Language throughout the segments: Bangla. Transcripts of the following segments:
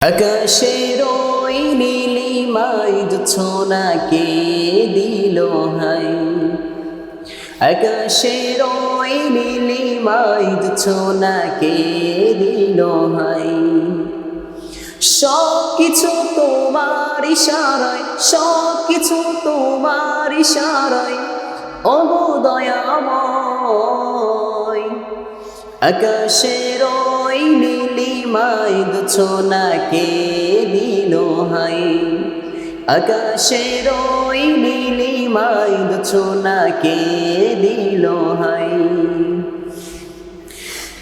আকাশের ওই নীলিমায় ছোনাকে দিল হাই। আকাশের ওই নীলিমায় ছোনাকে দিল হাই। সব কিছু তোমার ইশারায়, সব কিছু তোমার ইশারায়, ওগো দয়াময়। আকাশের ওই নীলিমায় ছোনাকে দিল হাই। আকাশের ওই নীলিমায় ছোনাকে দিল হাই।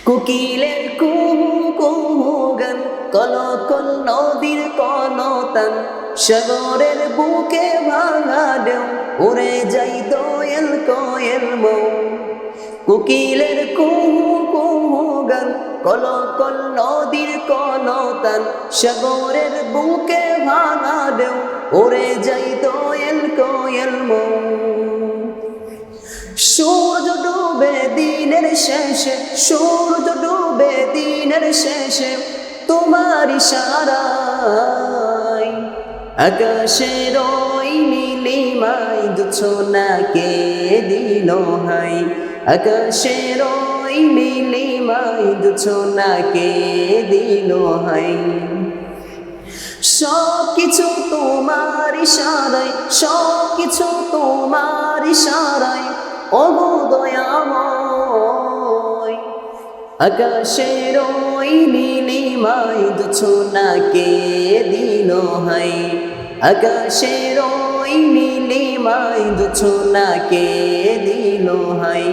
কোকিলের কুহু কুহু গান, কলকল নদীর কলতান, সাগরের বুকে ভাঙা ঢেউ, উড়ে যাই দোয়েল কোয়েল মৌ। কোকিলের কুহু কুহু গান, কলকল নদীর কলতান, সাগরের বুকে ভাঙা ঢেউ, উড়ে যাই দোয়েল কোয়েল মৌ। সূর্য ডুবে দিনের শেষে, সূর্য ডুবে দিনের শেষে, তোমার ইশারায়। আকাশের ওই নীলিমায় ছোনাকে দিল হাই। আকাশের ওই নীলিমায় ছোনাকে দিল হাই। সব কিছু তোমার ইশারায়, সব কিছু তোমার ইশারায়, ওগো দয়াময়। আকাশের ওই নীলিমায় ছোনাকে দিল হাই। আকাশের ওই নীলিমায় ছোনাকে দিল হাই।